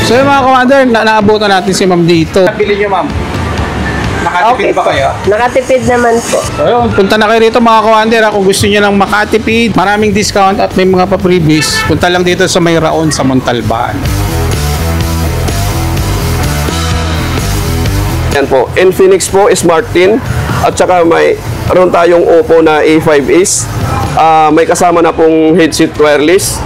So yung mga commander, naabutan natin si ma'am dito. Pili nyo, ma'am. Nakatipid ba kayo? Nakatipid naman po. So yun, punta na kayo rito mga commander. Kung gusto nyo ng makatipid, maraming discount at may mga pa-freebies, punta lang dito sa May Raon sa Montalban. Yan po, Infinix po, Smart 10 at saka mayroon tayong Oppo na A5s. May kasama na pong headset wireless.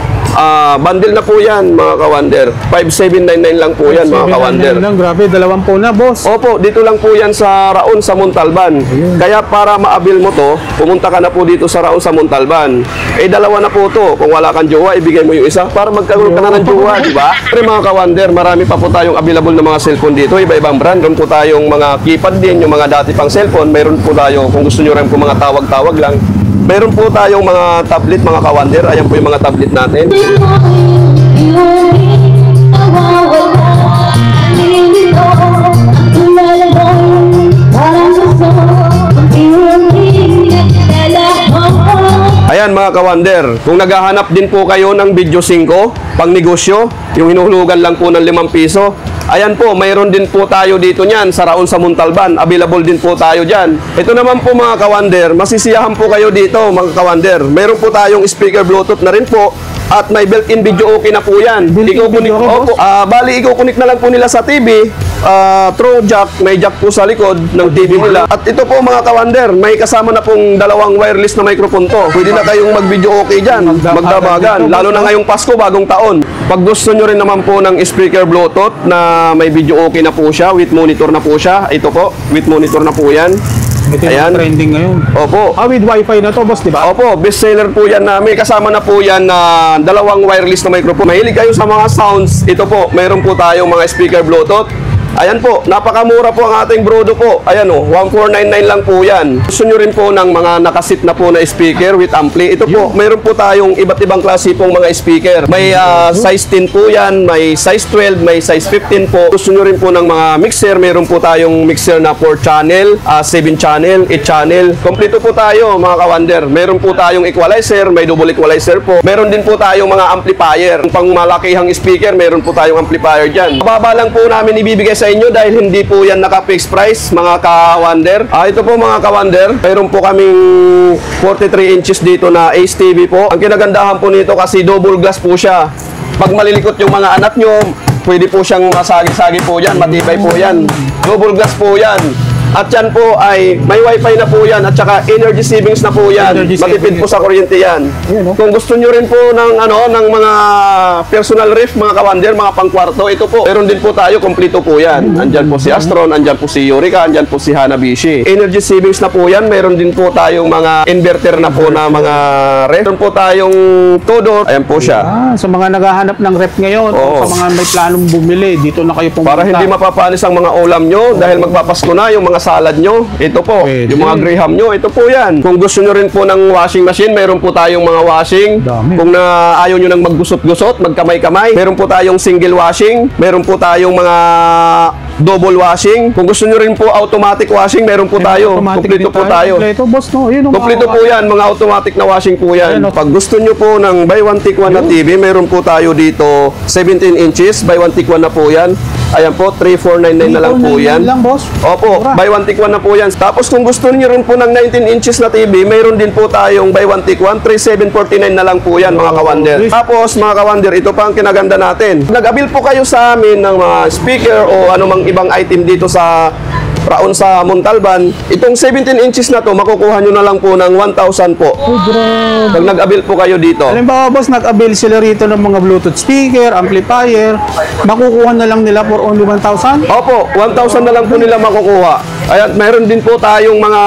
Bundle na po yan mga kawander. 5799 lang po yan mga kawander. Grabe, 20 na boss. Opo, dito lang po yan sa Raon sa Montalban. Kaya para ma-avail mo to, pumunta ka na po dito sa Raon sa Montalban. Dalawa na po to. Kung wala kang jowa, ibigay mo yung isa para magkaroon ka na ng jowa, di ba? Pero mga kawander, marami pa po tayong available na mga cellphone dito. Iba-ibang brand. Meron po tayong mga keypad din, yung mga dati pang cellphone. Meron po tayo, kung gusto nyo rin po mga tawag-tawag lang. Meron po tayong mga tablet, mga kawander. Ayan po yung mga tablet natin. Ayan mga kawander, kung naghahanap din po kayo ng video 5, pang negosyo, yung hinuhulugan lang po ng 5 piso, ayan po, mayroon din po tayo dito niyan sa Raon sa Montalban. Available din po tayo dyan. Ito naman po mga kawander, masisiyahan po kayo dito mga kawander. Mayroon po tayong speaker Bluetooth na rin po at may built-in video okay na po yan. Bali, ikukunik na lang po nila sa TV. Through jack, may jack po sa likod ng TV nila. At ito po mga kawander, may kasama na pong 2 wireless na microphone to. Pwede na kayong mag-video okay dyan, magdabagan. Lalo na ngayong Pasko, bagong taon. Pag gusto nyo rin naman po ng speaker Bluetooth na may video okay na po siya, with monitor na po siya. Ito po, with monitor na po yan. Ito yung trending ngayon. Opo. With wifi na to boss, di ba? Opo, best seller po yan na may kasama na po yan na 2 wireless na microphone. Mahilig kayo sa mga sounds. Ito po, mayroon po tayong mga speaker Bluetooth. Ayan po, napakamura po ang ating brodo po. Ayan o, 1499 lang po yan. Gusto nyo rin po ng mga nakasit na po na speaker with ampli. Ito po, mayroon po tayong iba't ibang klase pong mga speaker. May size 10 po yan, may size 12, may size 15 po. Gusto nyo rin po ng mga mixer. Mayroon po tayong mixer na 4 channel, 7 channel, 8 channel. Kompleto po tayo mga kawander. Mayroon po tayong equalizer, may double equalizer po. Mayroon din po tayong mga amplifier. Pang malakihang speaker, mayroon po tayong amplifier dyan. Mababa lang po namin ibibigay sa inyo dahil hindi po yan naka-fixed price mga kawander. Ito po mga kawander, mayroon po kaming 43 inches dito na Ace TV po. Ang kinagandahan po nito kasi double glass po siya. Pag malilikot yung mga anak nyo, pwede po siyang masagi-sagi po yan, matibay po yan. Double glass po yan. At yan po ay may wifi na po yan at saka energy savings na po yan. Matipid po sa kuryente yan. Kung gusto nyo rin po ng, ng mga personal ref, mga kawander, mga pangkwarto, ito po. Meron din po tayo, kompleto po yan. Andyan po si Astron, andyan po si Yurika, andyan po si Hanabishi. Energy savings na po yan. Meron din po tayong mga inverter na po na mga ref. Meron po tayong todo. Ayan po siya. Sa mga naghahanap ng ref ngayon, o sa mga may planong bumili, dito na kayo pumunta. Para hindi mapapanis ang mga ulam nyo dahil magpapasko na yung mga salad nyo, ito po. Yung mga graham nyo, ito po yan. Kung gusto nyo rin po ng washing machine, meron po tayong mga washing. Kung ayaw nyo nang maggusot-gusot, magkamay-kamay, meron po tayong single washing, meron po tayong mga double washing. Kung gusto nyo rin po automatic washing, meron po tayo. Kompleto po tayo. Kompleto po yan, mga automatic na washing po yan. Pag gusto nyo po ng buy one take one na TV, meron po tayo dito 17 inches, buy one take one na po yan. Ayan po, 3499 na lang po yan. Opo, buy one take one na po yan. Tapos kung gusto niyo rin po ng 19 inches na TV, mayroon din po tayong buy one take one, 3749 na lang po yan mga kawander. Tapos mga kawander, ito pa ang kinaganda natin. Nag-avail po kayo sa amin ng mga speaker o anumang ibang item dito sa Raon sa Montalban. Itong 17 inches na to, makukuha nyo na lang po ng 1,000 po. Pag nag-avail po kayo dito. Halimbawa boss, nag-avail sila rito ng mga Bluetooth speaker, amplifier, makukuha na lang nila for only 1,000? Opo, 1,000 na lang po nila makukuha. Ayan, mayroon din po tayong mga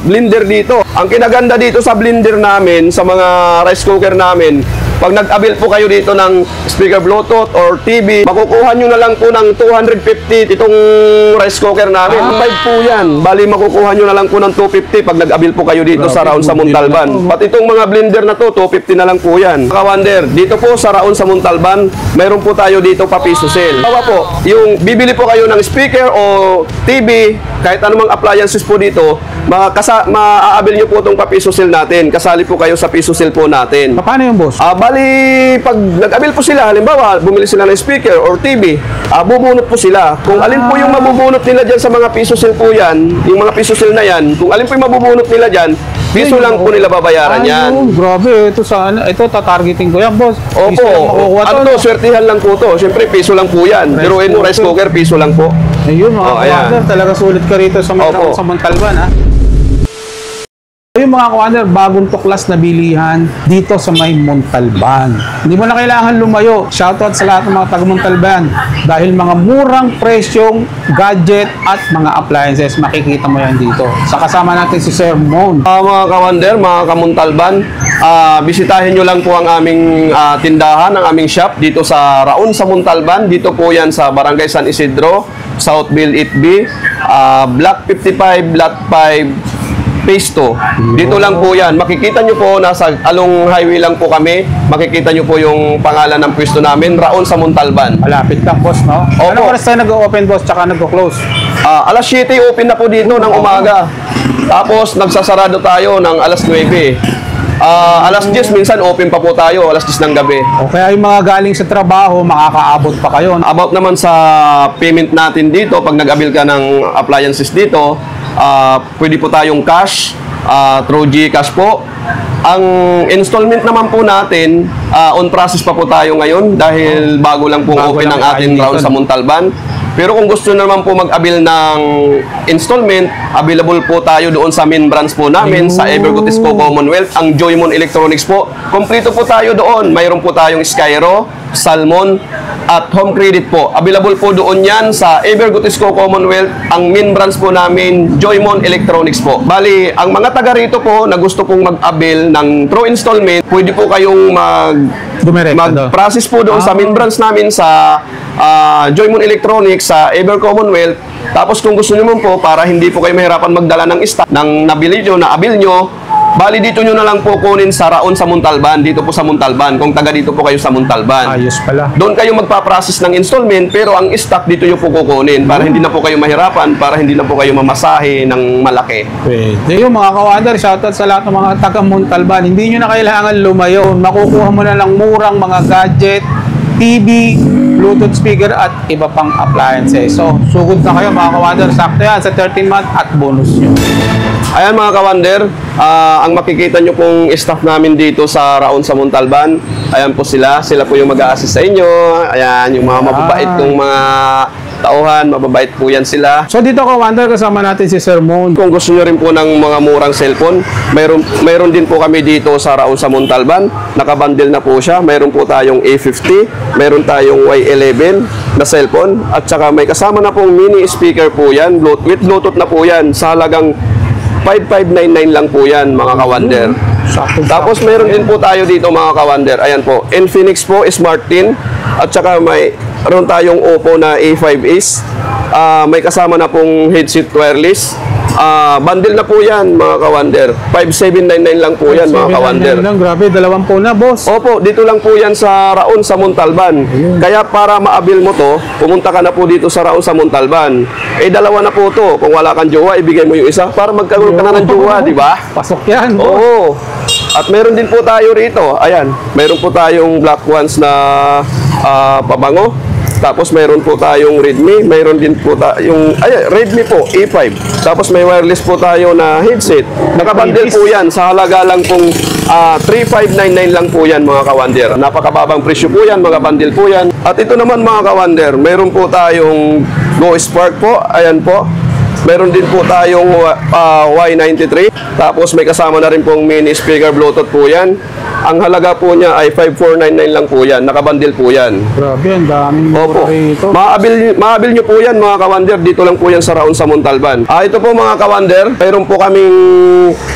blender dito. Ang kinaganda dito sa blender namin, sa mga rice cooker namin, pag nag-avail po kayo dito ng speaker Bluetooth or TV, makukuha nyo na lang po ng 250 itong rice cooker namin. 5 po yan. Bali, makukuha nyo na lang po ng 250 pag nag-avail po kayo dito sa Raon sa Montalban. Pati itong mga blender na to, 250 na lang po yan. Kawander, dito po sa Raon sa Montalban, mayroon po tayo dito pa piso sale. Bawa po, yung bibili po kayo ng speaker o TV, kahit anumang appliances po dito, ma-avail nyo po itong pa piso sale natin. Kasali po kayo sa piso sale po natin. Paano yung boss? Bali, pag nag-avail po sila, halimbawa, bumili sila ng speaker or TV, bubunot po sila. Kung alin po yung mabubunot nila dyan sa mga piso sale po yan, yung mga piso sale na yan, kung alin po yung mabubunot nila dyan, piso lang po nila babayaran yan. Grabe, ito tatargeting ko yan, boss. Piso lang makukuha to, Opo. Ano, swertihan lang po to. Siyempre, piso lang po yan. Biruin mo, rice cooker, piso lang po. Ayun, mga ayan. kawander, talaga sulit ka rito sa mga Opo. sa Montalban, ha? Yung mga kawander, bagong tuklas na bilihan dito sa may Montalban. Hindi mo na kailangan lumayo. Shoutout sa lahat ng mga taga Montalban. Dahil mga murang presyong gadget at mga appliances, makikita mo yan dito. Sa kasama natin si Sir Mon. Mga kawander, mga kamuntalban, bisitahin nyo lang po ang aming tindahan, ang aming shop dito sa Raon sa Montalban. Dito po yan sa Barangay San Isidro, Southville 8B, Block 55, Lot 5, Phase 2. Dito lang po yan. Makikita nyo po, nasa along highway lang po kami. Makikita nyo po yung pangalan ng pwesto namin, Raon sa Montalban. Malapit lang, boss, no? Opo. Anong oras tayo nag-open, boss, tsaka nag-close? Alas 7 open na po dito ng umaga. Tapos nagsasarado tayo ng alas 9. Alas 10 minsan open pa po tayo, alas 10 ng gabi. O kaya yung mga galing sa trabaho, makakaabot pa kayo. About naman sa payment natin dito, pag nag-avail ka ng appliances dito, pwede po tayong cash, through GCash po. Ang installment naman po natin, on process pa po tayo ngayon dahil bago lang pong Bago open lang ang ating tayo Raon dito. sa Montalban. Pero kung gusto naman po mag-avail ng installment, available po tayo doon sa main branch po namin sa Evergood Isco Commonwealth, ang Joymon Electronics po. Kompleto po tayo doon. Mayroon po tayong Skyro, Salmon, at Home Credit po. Available po doon yan sa Evergood Isco Commonwealth. Ang main branch po namin, Joymon Electronics po. Bali, ang mga taga rito po na gusto pong mag-avail ng true installment, pwede po kayong mag-process po doon sa main branch namin sa Joymon Electronics sa Ever Commonwealth. Tapos kung gusto nyo po, para hindi po kayo mahirapan magdala ng stock ng nabili nyo, na-avail nyo, bali dito nyo na lang po kunin sa Raon sa Montalban, dito po sa Montalban, kung taga dito po kayo sa Montalban. Ayos pala. Doon kayo magpa-process ng installment, pero ang stock dito nyo po kukunin para hindi na po kayo mahirapan, para hindi na po kayo mamasahe ng malaki. Pwede yung mga kawander, shoutout sa lahat ng mga taga Montalban. Hindi nyo na kailangan lumayo. Makukuha mo na lang murang mga gadget, TV, Bluetooth speaker at iba pang appliances. So, sugod na kayo mga kawander. Sakto yan sa 13 month at bonus nyo. Ayan mga kawander, ang makikita nyo pong staff namin dito sa Raon sa Montalban, ayan po sila po yung mag-a-assist sa inyo. Ayan, yung mga mababait kong mga tauhan, mababait po yan sila. So dito kawander, kasama natin si Sir Mon. Kung gusto nyo rin po ng mga murang cellphone, mayroon din po kami dito sa Raon sa Montalban. Nakabundle na po siya. Mayroon po tayong A50, mayroon tayong Y11 na cellphone, at saka may kasama na pong mini speaker po yan. With Bluetooth na po yan. Sa halagang 5599 lang po yan mga kawander. Tapos mayroon din po tayo dito mga kawander. Ayan po, Infinix po, Smart 10. At saka mayroon tayong Oppo na A5 Ace. May kasama na pong headset wireless. Bundle na po yan mga kawander. 5799 lang po yan mga kawander. Grabe, 20 na boss. Opo, dito lang po yan sa Raon sa Montalban. Kaya para ma-avail mo to, pumunta ka na po dito sa Raon sa Montalban. Dalawa na po to. Kung wala kang jowa, ibigay mo yung isa para magkaroon ka na ng jowa, di ba? Pasok yan, boss. Oo. At meron din po tayo rito. Ayan, meron po tayong black ones na pabango. Tapos mayroon po tayong Redmi, mayroon din po tayong Redmi po, A5. Tapos may wireless po tayo na headset. Nakabundle po yan sa halaga lang pong 3599 lang po yan mga kawander. Napakababang presyo po yan, mga bundle po yan. At ito naman mga kawander, mayroon po tayong Go Spark po, ayan po. Meron din po tayong Y93. Tapos may kasama na rin pong mini speaker Bluetooth po yan. Ang halaga po niya ay 5499 lang po yan. Nakabundle po yan. Grabe, ang daming mura Opo. rito. Maabil nyo po yan mga kawander. Dito lang po yan sa Raon sa Montalban. Ito po mga kawander. Mayroon po kaming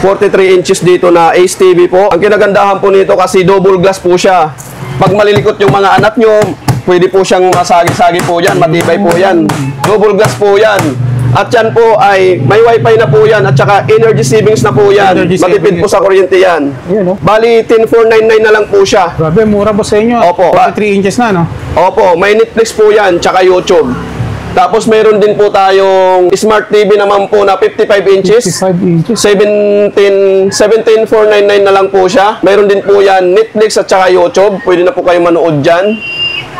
43 inches dito na Ace TV po. Ang kinagandahan po nito kasi double glass po siya. Pag malilikot yung mga anak nyo, pwede po siyang masagi-sagi po yan. Matibay po yan. Double glass po yan. At yan po ay may wifi na po yan at saka energy savings na po yan. Energy Matipid saving. po sa kuryente yan. Ayan, no? Bali, 10499 na lang po siya. Grabe, mura boss sa inyo. Opo. 43 inches na, no? Opo, may Netflix po yan, tsaka YouTube. Tapos meron din po tayong Smart TV naman po na 55 inches. 55 inches. 17,499 na lang po siya. Meron din po yan Netflix at saka YouTube. Pwede na po kayo manood dyan.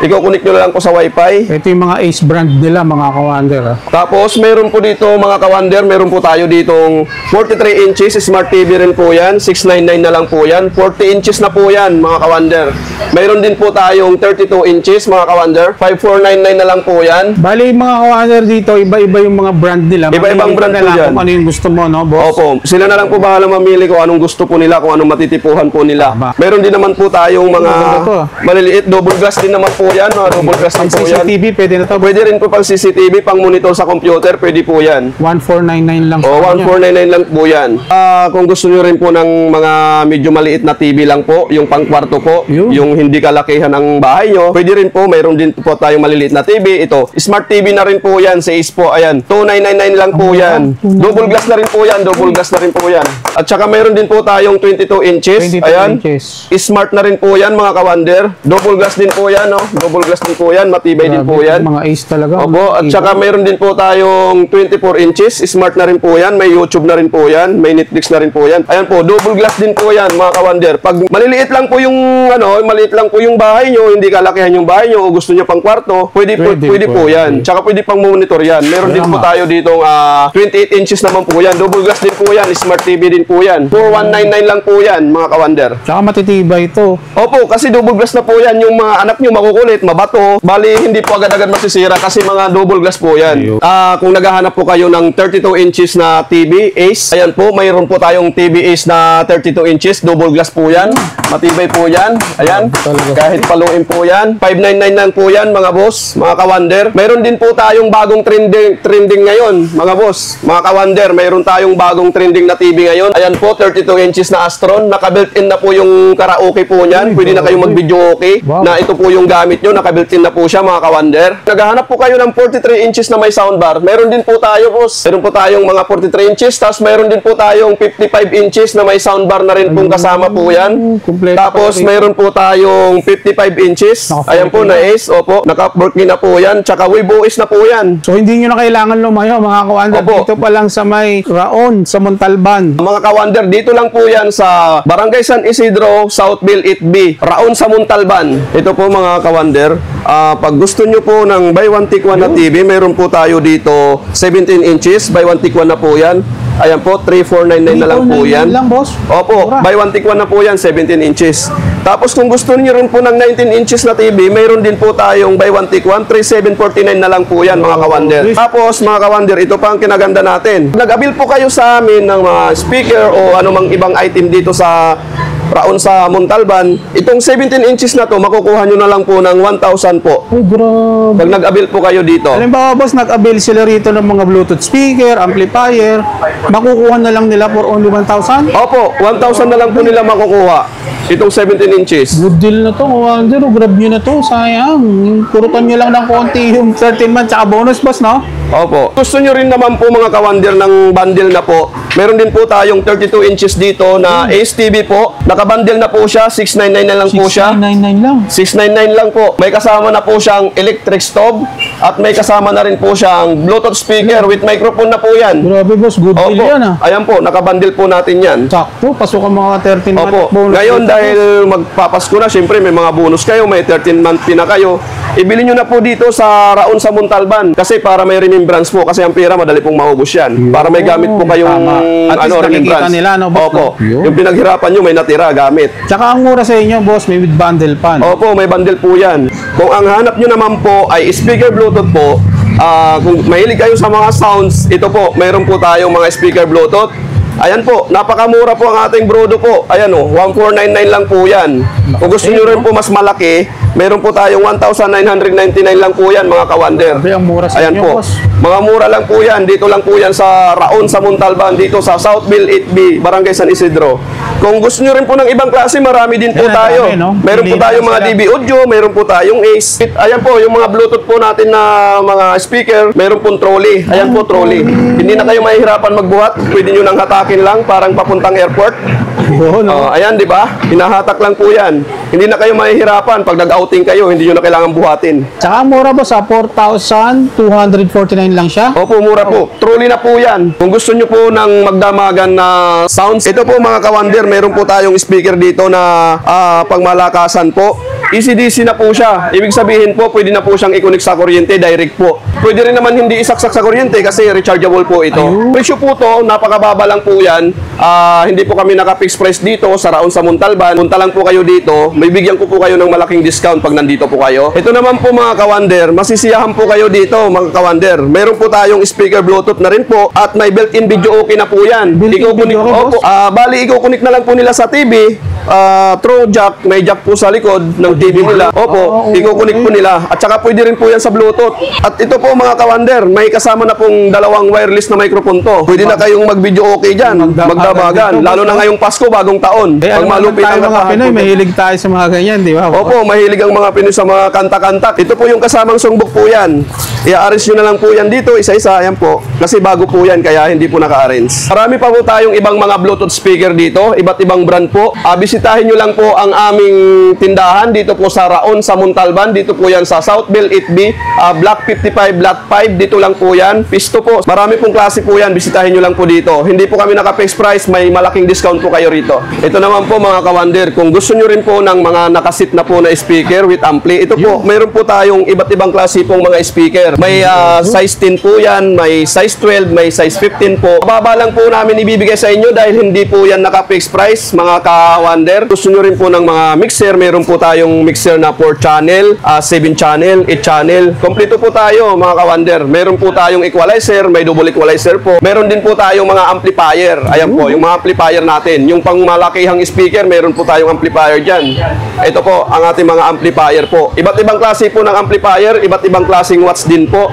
I-connect nyo na lang po sa Wi-Fi. Ito yung mga Ace brand nila, mga ka-Wonder. Tapos, meron po dito mga ka-Wonder, meron po tayo ditong 43 inches, Smart TV rin po yan, 699 na lang po yan. 40 inches na po yan, mga ka-Wonder. Meron din po tayong 32 inches, mga ka-Wonder, 5499 na lang po yan. Bali, mga ka-Wonder dito, iba-iba yung mga brand nila. Iba-ibang brand na po lang dyan. kung ano yung gusto mo, no, boss? Opo, sila na lang po bahala mamili kung anong gusto po nila, kung anong matitipuhan po nila. Tama. Meron din naman po tayong mga Maganda to, maliliit, double glass din naman po yan, mga double glass din Pang po yan. CCTV, pwede na to. Pwede rin po pang CCTV, pang monitor sa computer, pwede po yan. 1499 lang. O, 1499 lang po yan. Kung gusto nyo rin po ng mga medyo maliit na TV lang po, yung pang-kwarto po, Yun. yung hindi kalakihan ng bahay nyo, pwede rin po, mayroon din po tayong maliliit na TV. Ito, Smart TV na rin po yan, sa Ace po, ayan, 2999 lang po yan. Double glass na rin po yan, double glass na rin po yan. At saka mayroon din po tayong 22 inches, 22 ayan. inches. Smart na rin po yan, mga ka-Wonder. Double glass din po yan, no? Double glass din po yan, matibay din po yan. Mga Ace talaga. Opo, at saka mayroon din po tayong 24 inches, smart na rin po yan, may YouTube na rin po yan, may Netflix na rin po yan. Ayan po, double glass din po yan, mga ka-Wonder. Pag maliliit lang po yung maliit lang po yung bahay nyo, hindi kalakihan yung bahay nyo, o gusto nyo pang kwarto, pwede po yan. Tsaka pwede pang monitor yan. Meron din po tayo ditong 28 inches naman po yan, double glass din po yan, smart TV din po yan. 4199 lang po yan, mga ka-Wonder. Tsaka matitibay ito. Opo, kasi double glass na po yan, yung mga anak nyo makukulit, mabato, bali hindi po agad-agad masisira kasi mga double glass po yan. Kung naghahanap po kayo ng 32 inches na TV Ace, ayan po, mayroon po tayong TV Ace na 32 inches, double glass po yan. Matibay po yan. Ayan, kahit paluin po yan. 599 lang po yan, mga boss, mga ka-Wonder. Mayroon din po tayong bagong trending ngayon, mga boss, mga ka-Wonder. Mayroon tayong bagong trending na TV ngayon. Ayan po, 32 inches na Astron. Naka-built-in na po yung karaoke po niyan. Pwede na kayong mag-video okay. Wow. Na ito po yung gamit nyo. Naka-built-in na po siya, mga ka-Wonder. Naghahanap po kayo ng 43 inches na may soundbar. Meron din po tayo, boss. Meron po tayong mga 43 inches. Tapos meron din po tayong 55 inches na may soundbar na rin pong kasama po yan. Kompleto. Tapos meron po tayong 55 inches. Ayan po na Ace. Opo. Naka-working na po yan. Tsaka Wave OS na po yan. So hindi nyo na kailangan lumayo, mga ka-Wonder. Opo. Dito pa lang sa may Raon, sa Montalban. Mga ka-Wonder, dito lang po yan sa Barangay San Isidro, Southville 8B, Raon sa Montalban. Ito po mga ka-Wonder. Pag gusto nyo po ng buy one take one na TV, meron po tayo dito 17 inches, buy one take one na po yan. Ayan po, 3499 na lang po yan. lang, boss. Opo, buy one take one na po yan, 17 inches. Tapos kung gusto niyo rin po ng 19 inches na TV, mayroon din po tayong buy one take one, 3749 na lang po yan, mga ka-Wonder. Tapos mga ka-Wonder, ito pa ang kinaganda natin. Nag-avail po kayo sa amin ng mga speaker o anumang ibang item dito sa Raon sa Montalban. Itong 17 inches na to, makukuha nyo na lang po ng 1,000 po. Ay, grabe. Pag nag-avail po kayo dito. Halimbawa, boss, nag-avail sila rito ng mga Bluetooth speaker, amplifier. Makukuha na lang nila for only 1,000? Opo, 1,000 na lang po nila makukuha. Itong 17 inches. Good deal na to, Wonder. Grab nyo na to, sayang. Kurutan nyo lang ng konti yung 13 months tsaka bonus, boss, no? Opo. Gusto nyo rin naman po mga ka-Wonder ng bundle na po. Meron din po tayong 32 inches dito na Ace TV po. Naka-bundle na po siya. 699 na lang po siya. 699 lang. 699 lang po. May kasama na po siyang electric stove at may kasama na rin po siyang Bluetooth speaker with microphone na po yan. Grabe, boss. Good deal Opo. yan, ah. Ayan po. Naka-bundle po natin yan. Sakto, pasok ang mga 13 month Opo. bonus. Ngayon dito, dahil magpapasko na, syempre may mga bonus kayo, may 13 month fee na kayo. Ibili nyo na po dito sa Raon sa Montalban kasi para may remembrance po kasi ang pera madali pong maubos yan. Para may gamit po kayong Tama. At least nakikita remembrance. nila, no, boss, Opo. no? Yun. Yung pinaghirapan nyo may natira gamit. Tsaka ang mura sa inyo, boss, may with bundle pa. No? Opo, may bundle po yan. Kung ang hanap nyo naman po ay speaker Bluetooth po, kung mahilig kayo sa mga sounds, ito po, mayroon po tayong mga speaker Bluetooth. Ayan po, napakamura po ang ating brodo po. Ayan o, 1499 lang po yan. Kung gusto nyo rin po mas malaki, meron po tayong 1,999 lang po yan, mga ka-Wonder. Grabe, ang mura sa Ayan inyo, po. boss. Mga mura lang po yan. Dito lang po yan sa Raon sa Montalban, dito sa Southville 8B, Barangay San Isidro. Kung gusto nyo rin po ng ibang klase, marami din po Ayan, tayo. marami, no? Meron po Pilihan tayong mga sila. DB audio, meron po tayong Ace. Ayan po, yung mga Bluetooth po natin na mga speaker, meron pong trolley. Ayan po, trolley. Hindi na kayo mahihirapan magbuhat. Pwede nyo nang hatakin lang, parang papuntang airport. Oo, no? Ayan, di ba? Hinahatak lang po yan. Hindi na kayo mahihirapan. Pag nag-outing kayo, hindi nyo na kailangan buhatin. Tsaka mura po sa 4,249 lang siya. Opo, mura po. Truly na po yan. Kung gusto nyo po ng magdamagan na sounds, ito po mga kawander, meron po tayong speaker dito na pangmalakasan po. ECDC na po siya. Ibig sabihin po, pwede na po siyang i-connect sa kuryente, direct po. Pwede rin naman hindi isaksak sa kuryente kasi rechargeable po ito. Presyo po to, napakababa lang po yan. Hindi po kami naka-fixed price dito sa Raon sa Montalban. Punta lang po kayo dito. May bigyan ko po kayo ng malaking discount pag nandito po kayo. Ito naman po mga kawander, masisiyahan po kayo dito mga kawander. Meron po tayong speaker Bluetooth na rin po at may built-in video okay na po yan. Bali, i-connect na lang po nila sa TV. Through jack, may jack po sa likod ng TV nila. Opo, i-connect po nila. At saka pwede rin po yan sa Bluetooth. At ito po mga kawander, may kasama na pong dalawang wireless na microphone to. Pwede na kayong mag-video okay dyan, magdamagan. Lalo na ngayong Pasko, bagong taon. Pag malupit ang mga Pinoy, mahilig tayo sa mga ganyan, di ba? Opo, mahilig ang mga Pinoy sa mga kanta-kanta. Ito po yung kasamang songbook po yan. I-arrange nyo na lang po yan dito, isa-isa. Ayan po. Kasi bago po yan, kaya hindi po naka-arrange. Marami pa po tayong ibang mga Bluetooth speaker dito. Iba't ibang brand po. Bisitahin nyo lang po ang aming tindahan dito po sa Raon sa Montalban. Dito po yan sa Southville 8B, Block 55, Lot 5. Dito lang po yan. Pisto po. Marami pong klase po yan. Bisitahin nyo lang po dito. Hindi po kami naka-fixed price. May malaking discount po kayo rito. Ito naman po mga kawander. Kung gusto nyo rin po ng mga nakasit na po na speaker with ampli, ito po, mayroon po tayong iba't ibang klase pong mga speaker. May size 10 po yan. May size 12. May size 15 po. Mababa lang po namin ibibigay sa inyo dahil hindi po yan naka-fixed price mga kawander. Gusto nyo rin po ng mga mixer, meron po tayong mixer na 4 channel, 7 channel, 8 channel. Kompleto po tayo mga kawander. Meron po tayong equalizer, may double equalizer po. Meron din po tayong mga amplifier. Ayan po, yung mga amplifier natin. Yung pangmalakihang speaker, meron po tayong amplifier dyan. Ito po, ang ating mga amplifier po. Iba't ibang klase po ng amplifier, iba't ibang klaseng watts din po.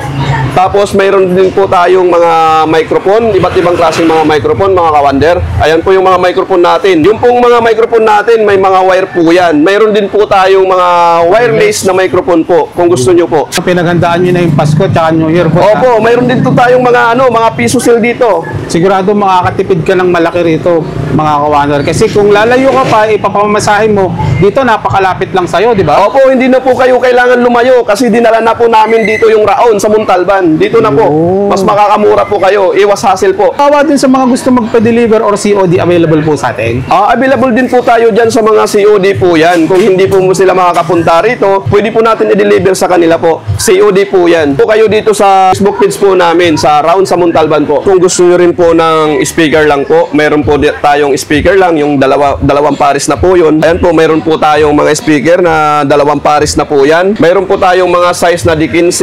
Tapos mayroon din po tayong mga microphone, iba't ibang klaseng mga microphone mga kawander. Ayan po yung mga microphone natin. Yung pong mga microphone natin, may mga wire po yan. Mayroon din po tayong mga wireless na microphone po, kung gusto nyo po. Pinaghandaan nyo na yung Pasko tsaka New Year po. Opo, mayroon din po tayong mga piso sale dito. Sigurado makakatipid ka ng malaki rito, mga kawander. Kasi kung lalayo ka pa, ipapamasahin mo, dito napakalapit lang sa'yo, di ba? Opo, hindi na po kayo kailangan lumayo kasi dinala na po namin dito yung Raon sa Montalban. Dito na po. Mas makakamura po kayo. Iwas hassle po. Kawa din sa mga gusto magpa-deliver or COD, available po sa atin? Available din po tayo dyan sa mga COD po yan. Kung hindi po sila makakapunta rito, pwede po natin i-deliver sa kanila po. COD po yan. Po kayo dito sa Facebook page po namin sa Raon sa Montalban po. Kung gusto nyo rin po ng speaker lang po, meron po tayong speaker lang, yung dalawang pares na po yun. Ayan po, meron po tayong mga speaker na dalawang pares na po yan. Meron po tayong mga size na D15,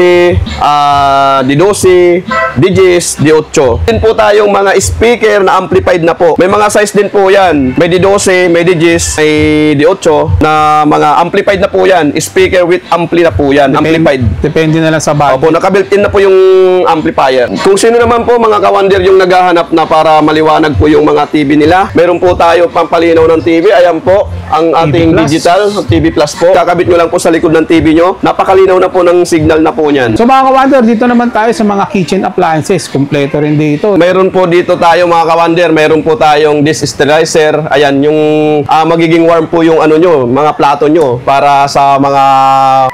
D12, D10, D8. Din po tayong mga speaker na amplified na po. May mga size din po yan. May D12, may D10, may D8 na mga amplified na po yan. Speaker with ampli na po yan. Amplified. Depende na lang sa budget. Opo, naka-built-in na po yung amplifier. Kung sino naman po mga kawander yung naghahanap na para maliwanag po yung mga TV nila, meron po tayo pampalinaw ng TV. Ayan po, ang ating TV Plus. digital, TV Plus po. Kakabit nyo lang po sa likod ng TV nyo. Napakalinaw na po ng signal na po niyan. So mga kawander, dito naman tayo sa mga kitchen appliances. Kompleto rin dito. Meron po dito tayo mga kawander, meron po tayong dish sterilizer. Ayan, yung magiging warm po yung ano nyo, mga plato nyo para sa mga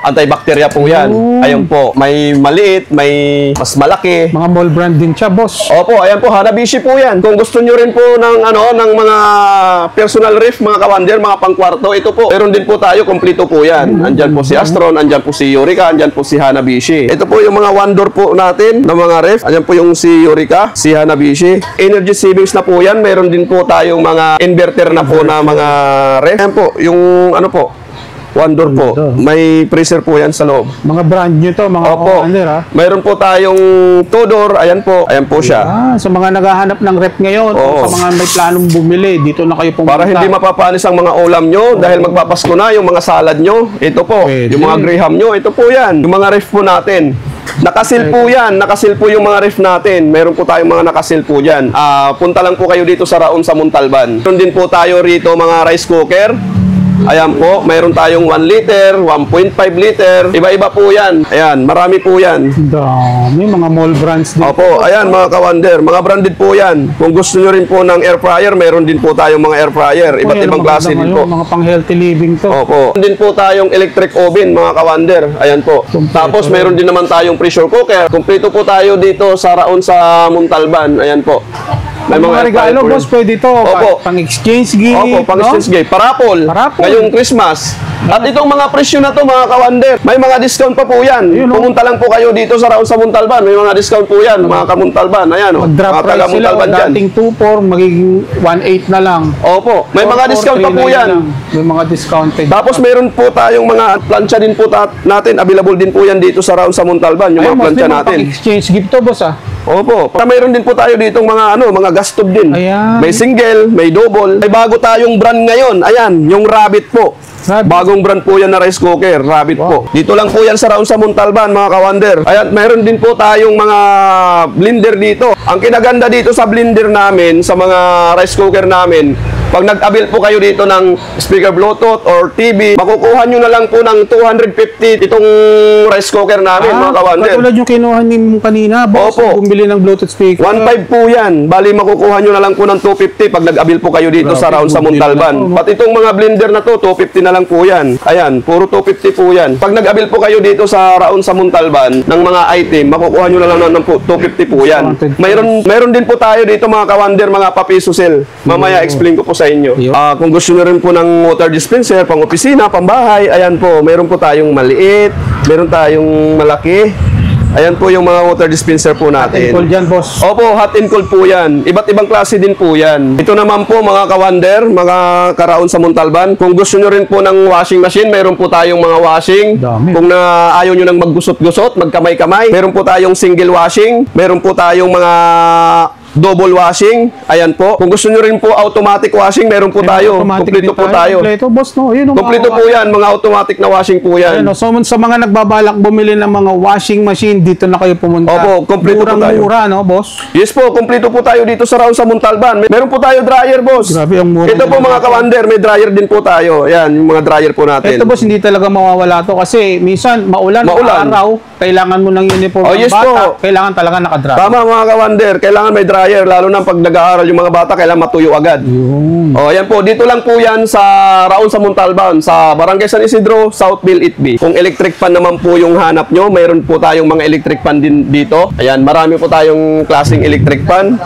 antibacteria po yan. Ayan po, may maliit, may mas malaki. Mga mall brand din siya, boss. Opo, ayan po, Hanabishi po yan. Kung gusto nyo rin po ng ng mga personal ref, mga kawander, mga pangkwarto, ito po. Meron din po tayo, kompleto po yan. Andyan po si Astron, andyan po si Eureka, andyan po si Hanabishi. Ito po yung mga one door po natin na mga ref. Andyan po yung si Eureka, si Hanabishi. Energy savings na po yan. Meron din po tayong mga inverter na po na mga ref. Ayan po, yung ano po, one door po. May freezer po yan sa loob. Mga brand new to, mga kawander, ha? Mayroon po tayong two door. Ayan po. Ayan po siya. Sa mga naghahanap ng rep ngayon, o sa mga may planong bumili, dito na kayo pumunta. Para hindi mapapanis ang mga ulam nyo dahil magpapasko na yung mga salad nyo. Ito po. Pwede. Yung mga graham nyo. Ito po yan. Yung mga ref po natin. Nakasil po yan. Nakasil po yung mga ref natin. Meron po tayong mga nakasil po dyan. Punta lang po kayo dito sa Raon sa Montalban. Meron din po tayo rito mga rice cooker. Ayan po, mayroon tayong 1 liter, 1.5 liter. Iba-iba po yan. Ayan, marami po yan. Dami, mga mall brands din. Opo, ayan mga ka-Wonder, mga branded po yan. Kung gusto nyo rin po ng air fryer, mayroon din po tayong mga air fryer. Iba't Ayan, ibang klase din po. Mga pang healthy living to. Opo. Meron din po tayong electric oven, mga ka-Wonder. Ayan po. Tapos mayroon din naman tayong pressure cooker. Kumpleto po tayo dito sa Raon sa Montalban. Ayan po. May mga regalo, boss, pwede to. Opo. Pang-exchange gift. Opo, pang-exchange gift. Parapol. Parapol. Ngayong Christmas. At itong mga presyo na to, mga ka-Wonder, may mga discount pa po yan. Ayun, oh. Pumunta lang po kayo dito sa Raon sa Montalban. May mga discount po yan, mga ka-Montalban. Ayan, o. Mag-drop Mga price sila. taga-Montalban dyan. Dating 2.4, magiging 1.8 na lang. Opo. May mga 4.4, discount pa po 3.9 na yan. lang. May mga discounted. Tapos meron po tayong mga plancha din po natin. Available din po yan dito sa Raon sa Montalban. Yung Ayun, mga boss, plancha may mga natin. pang-exchange gift to, boss, ah. Opo. Mayroon din po tayo ditong mga gas stove din. Ayan. May single, may double. May bago tayong brand ngayon. Ayan, yung Rabbit po. Rabbit. Bagong brand po yan na rice cooker, Rabbit po. Dito lang po yan sa Raon sa Montalban, mga ka-Wonder. Ayan, mayroon din po tayong mga blender dito. Ang kinaganda dito sa blender namin, sa mga rice cooker namin, pag nag-avail po kayo dito ng speaker Bluetooth or TV, makukuha nyo na lang po ng 250 itong rice cooker namin, mga ka-Wonder. Katulad yung kinuha mo kanina, boss. Opo. Bumili ng Bluetooth speaker. 1.5 po yan. Bali, makukuha nyo na lang po ng 250 pag nag-avail po kayo dito sa Raon sa Montalban. Pati itong mga blender na to, 250 na lang po yan. Ayan, puro 250 po yan. Pag nag-avail po kayo dito sa Raon sa Montalban ng mga item, makukuha nyo na lang ng 250 po yan. Mayroon din po tayo dito, mga ka-Wonder, mga papiso sale. Mamaya explain ko po sa inyo. Kung gusto nyo rin po ng water dispenser, pang opisina, pang bahay, ayan po, meron po tayong maliit, meron tayong malaki. Ayan po yung mga water dispenser po natin. Hot and cold dyan, boss. Opo, hot and cold po yan. Iba't ibang klase din po yan. Ito naman po, mga ka-Wonder, mga ka-Raon sa Montalban. Kung gusto nyo rin po ng washing machine, meron po tayong mga washing. Dami. Kung ayaw nyo nang maggusot-gusot, magkamay-kamay, meron po tayong single washing. Meron po tayong mga double washing. Ayan po. Kung gusto nyo rin po automatic washing, meron po tayo. Kompleto po tayo. Kompleto, boss, no? Yun, Kompleto po yan. Mga automatic na washing po yan. Ayun, no? So, sa mga nagbabalak bumili ng mga washing machine, dito na kayo pumunta. Opo, kompleto po tayo. Murang-mura, no, boss? Yes po, kompleto po tayo dito sa Raon sa Montalban. Meron po tayo dryer, boss. Grabe, ang mura. Ito po, mga ka-Wonder, may dryer din po tayo. Ayan, yung mga dryer po natin. Ito, boss, hindi talaga mawawala to kasi minsan maulan. Araw, kailangan mo ng uniform Oh, ng yes bata. po. Kailangan talaga nakadry. Tama, mga ka-Wonder, kailangan may dryer, lalo na pag nag-aaral yung mga bata, kailangan matuyo agad. O, ayan po, dito lang po yan sa Raon sa Montalban, sa Barangay San Isidro, Southville, Itbi. Kung electric fan naman po yung hanap nyo, mayroon po tayong mga electric fan din dito. Ayan, marami po tayong klaseng electric fan.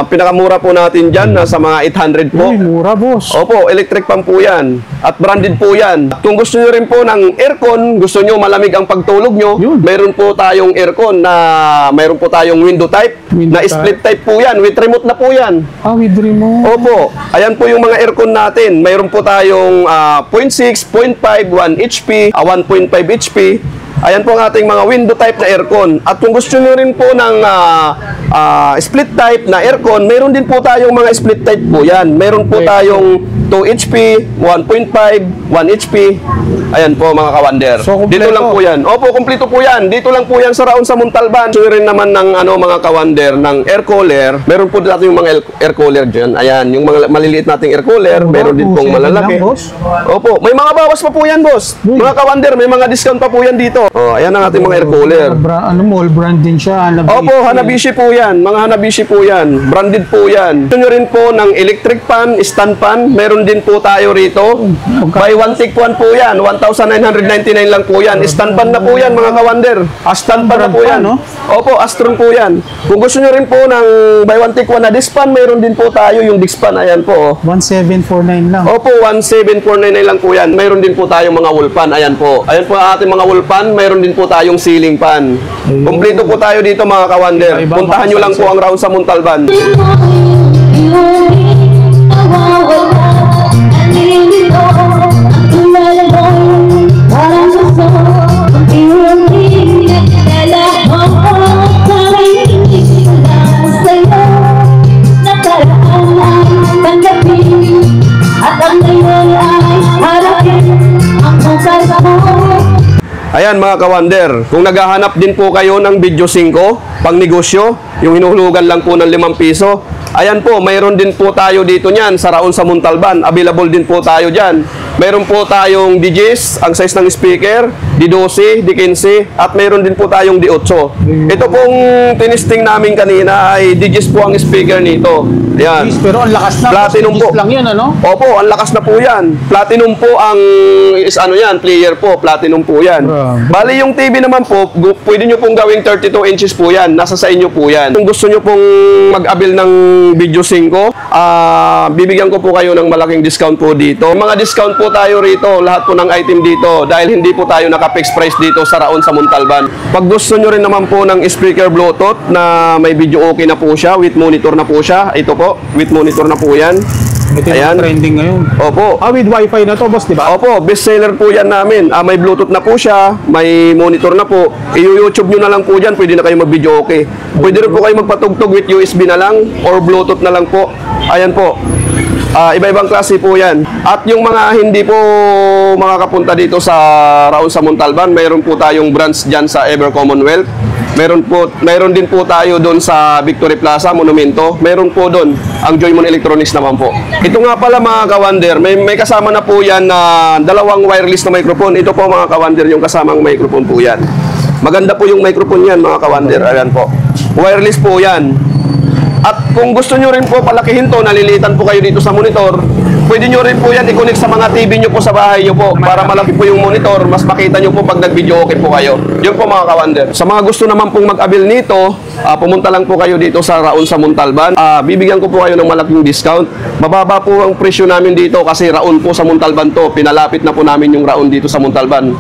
Pinakamura po natin dyan, nasa mga 800 po. Uy, mura, boss. Opo, electric fan po yan. At branded po yan. At kung gusto nyo rin po ng aircon, gusto nyo malamig ang pagtulog nyo, Yun. mayroon po tayong aircon na mayroon po tayong window type, Window na type. split type po yan. With remote na po yan. With remote. Opo. Ayan po yung mga aircon natin. Mayroon po tayong 0.6, 0.5, 1 HP, 1.5 HP. Ayan po ang ating mga window type na aircon. At kung gusto nyo rin po ng split type na aircon, mayroon din po tayong mga split type po yan. Mayroon po tayong 2 HP, 1.5, 1 HP. Ayan po, mga ka-Wonder. So, dito lang po yan. Opo, kumpleto po yan. Dito lang po yan sa Raon sa Montalban. Gusto nyo rin naman ng mga ka-Wonder, ng air cooler. Meron po natin yung mga air cooler dyan. Ayan, yung mga maliliit nating air cooler. Meron din pong malalaki. Opo, may mga bawas pa po yan, boss. Mga ka-Wonder, may mga discount pa po yan dito. Oh, ayan ang ating mga air cooler. Mall brand din siya. Opo, Hanabishi po yan. Mga Hanabishi po yan. Branded po yan. Gusto nyo rin po ng electric fan, stand fan. Meron din po tayo rito. Buy one take one po yan. 1,999 lang po yan. Stand fan na po yan, mga ka-Wonder. Stand fan na po yan. Opo, Astron po yan. Kung gusto nyo rin po ng buy one take one na disc fan, meron din po tayo yung disc fan. Ayan po. 1,749 lang. Opo, 1,749 lang po yan. Mayroon din po tayong mga wall fan. Ayan po. Ayan po ang ating mga wall fan. Mayroon din po tayong ceiling fan. Kompleto po tayo dito, mga ka-Wonder. Puntahan nyo lang po ang Raon sa Montalban. Ayan, mga ka-Wonder, kung naghahanap din po kayo ng video 5, pang negosyo, yung hinuhulugan lang po ng 5 piso, Ayan po, mayroon din po tayo dito niyan sa Raon sa Montalban. Available din po tayo diyan. Mayroon po tayong DJs, ang size ng speaker, D12, D15, at mayroon din po tayong D8. Ito pong tinisting namin kanina ay DJs po ang speaker nito. Ayan. Jeez, pero ang lakas na. Platinum Jeez po. lang yan, ano? Opo, ang lakas na po yan. Platinum po ang player po. Platinum po yan. Grabe. Bali yung TV naman po, pwede nyo pong gawing 32 inches po yan. Nasa sa inyo po yan. Kung gusto nyo pong mag-avail ng Video 5, bibigyan ko po kayo ng malaking discount po dito. Mga discount po tayo rito, lahat po ng item dito, dahil hindi po tayo naka-fixed price dito sa Raon sa Montalban. Pag gusto nyo rin naman po ng speaker Bluetooth na may video okay na po siya, with monitor na po siya, ito po, with monitor na po yan. Ito yung Ayan. trending ngayon. Opo. With wifi na to, boss, di ba? Opo, best seller po yan namin. May Bluetooth na po siya, may monitor na po. I-YouTube nyo na lang po dyan, pwede na kayo mag-video okay. Pwede rin po kayo magpatugtog with USB na lang or Bluetooth na lang po. Ayan po. Iba-ibang klase po yan. At yung mga hindi po makakapunta dito sa Raon sa Montalban, mayroon po tayong branch dyan sa Ever Commonwealth. Mayroon din po tayo doon sa Victory Plaza, Monumento. Mayroon po doon ang Joymon Electronics naman po. Ito nga pala mga kawander, may kasama na po yan na dalawang wireless na microphone. Ito po mga kawander, yung kasamang microphone po yan. Maganda po yung microphone yan mga kawander. Ayan po. Wireless po yan. At kung gusto nyo rin po palakihin to, nalilitan po kayo dito sa monitor, pwede nyo rin po yan i-connect sa mga TV nyo po sa bahay nyo po para malaki po yung monitor, mas makita nyo po pag nag-video okay po kayo. Yun po mga kawander. Sa mga gusto naman pong mag-avail nito, pumunta lang po kayo dito sa Raon sa Montalban. Bibigyan ko po kayo ng malaking discount. Mababa po ang presyo namin dito kasi Raon po sa Montalban to. Pinalapit na po namin yung Raon dito sa Montalban.